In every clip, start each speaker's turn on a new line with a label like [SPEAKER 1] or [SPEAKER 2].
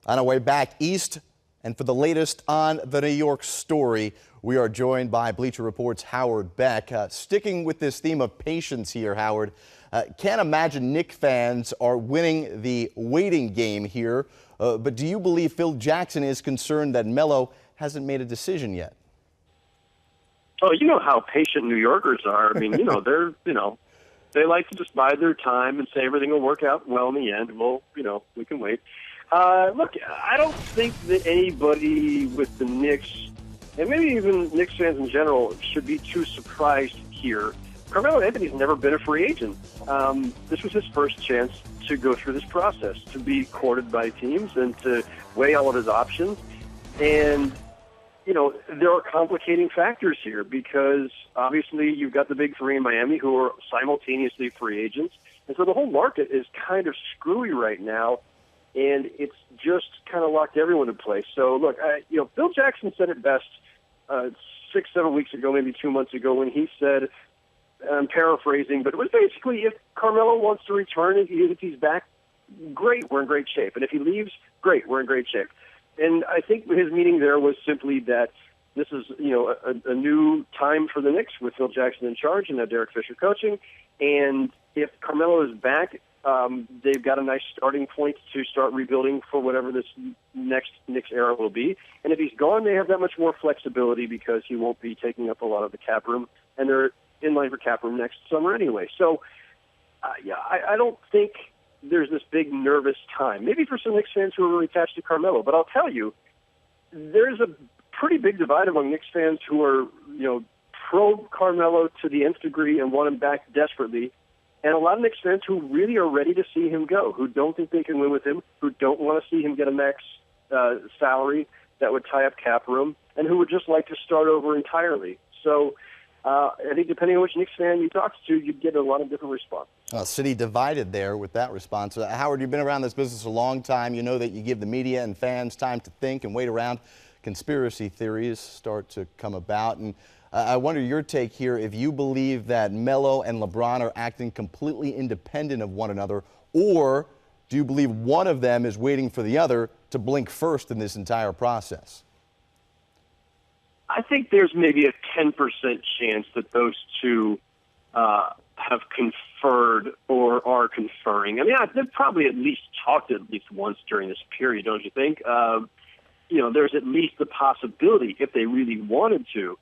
[SPEAKER 1] On our way back east, and for the latest on the New York story, we are joined by Bleacher Report's Howard Beck. Sticking with this theme of patience here, Howard, can't imagine Knicks fans are winning the waiting game here, but do you believe Phil Jackson is concerned that Melo hasn't made a decision yet?
[SPEAKER 2] Oh, you know how patient New Yorkers are. I mean, they like to just bide their time and say everything will work out well in the end. Well, we can wait. Look, I don't think that anybody with the Knicks, and maybe even Knicks fans in general, should be too surprised here. Carmelo Anthony's never been a free agent. This was his first chance to go through this process, to be courted by teams and to weigh all of his options. And, there are complicating factors here because obviously you've got the big three in Miami who are simultaneously free agents. And so the whole market is kind of screwy right now. And it's just kind of locked everyone in place. So, look, Phil Jackson said it best 6-7 weeks ago, maybe 2 months ago, when he said, I'm paraphrasing, but it was basically, if Carmelo wants to return, if he's back, great, we're in great shape. And if he leaves, great, we're in great shape. And I think his meaning there was simply that this is, a new time for the Knicks with Phil Jackson in charge and now Derek Fisher coaching. And if Carmelo is back, they've got a nice starting point to start rebuilding for whatever this next Knicks era will be. And if he's gone, they have that much more flexibility because he won't be taking up a lot of the cap room, and they're in line for cap room next summer anyway. So, I don't think there's this big nervous time. Maybe for some Knicks fans who are really attached to Carmelo, but I'll tell you, there's a pretty big divide among Knicks fans who are, pro Carmelo to the nth degree and want him back desperately. And a lot of Knicks fans who really are ready to see him go, who don't think they can win with him, who don't want to see him get a max salary that would tie up cap room, and who would just like to start over entirely. So I think depending on which Knicks fan you talk to, you'd get a lot of different responses.
[SPEAKER 1] City divided there with that response. Howard, you've been around this business a long time. You know that you give the media and fans time to think and wait around. Conspiracy theories start to come about. And I wonder your take here, if you believe that Melo and LeBron are acting completely independent of one another, or do you believe one of them is waiting for the other to blink first in this entire process?
[SPEAKER 2] I think there's maybe a 10% chance that those two have conferred or are conferring. I mean, they've probably at least talked at least once during this period, don't you think? There's at least the possibility, if they really wanted to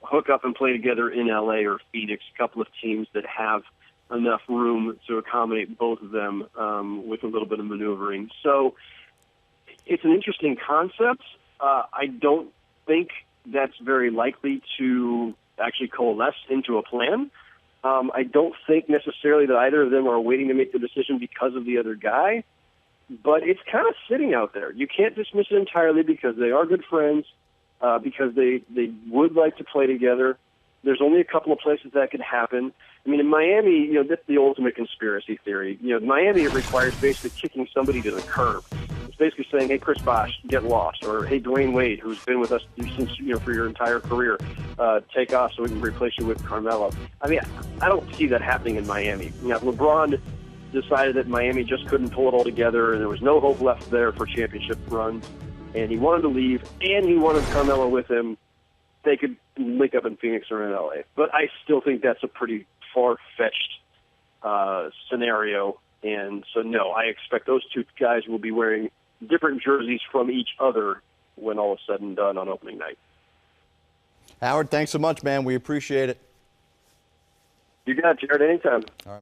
[SPEAKER 2] hook up and play together in L.A. or Phoenix, a couple of teams that have enough room to accommodate both of them with a little bit of maneuvering. So it's an interesting concept. I don't think that's very likely to actually coalesce into a plan. I don't think necessarily that either of them are waiting to make the decision because of the other guy, but it's kind of sitting out there. You can't dismiss it entirely because they are good friends, because they would like to play together. There's only a couple of places that could happen. I mean, in Miami, that's the ultimate conspiracy theory. In Miami, it requires basically kicking somebody to the curb. It's basically saying, hey, Chris Bosh, get lost. Or, hey, Dwayne Wade, who's been with us since, for your entire career, take off so we can replace you with Carmelo. I mean, I don't see that happening in Miami. LeBron decided that Miami just couldn't pull it all together, and there was no hope left there for championship runs, and he wanted to leave, and he wanted Carmelo with him. They could link up in Phoenix or in L.A. But I still think that's a pretty far-fetched scenario. And so, no, I expect those two guys will be wearing different jerseys from each other when all is said and done on opening night.
[SPEAKER 1] Howard, thanks so much, man. We appreciate it.
[SPEAKER 2] You got it, Jared, anytime. All right.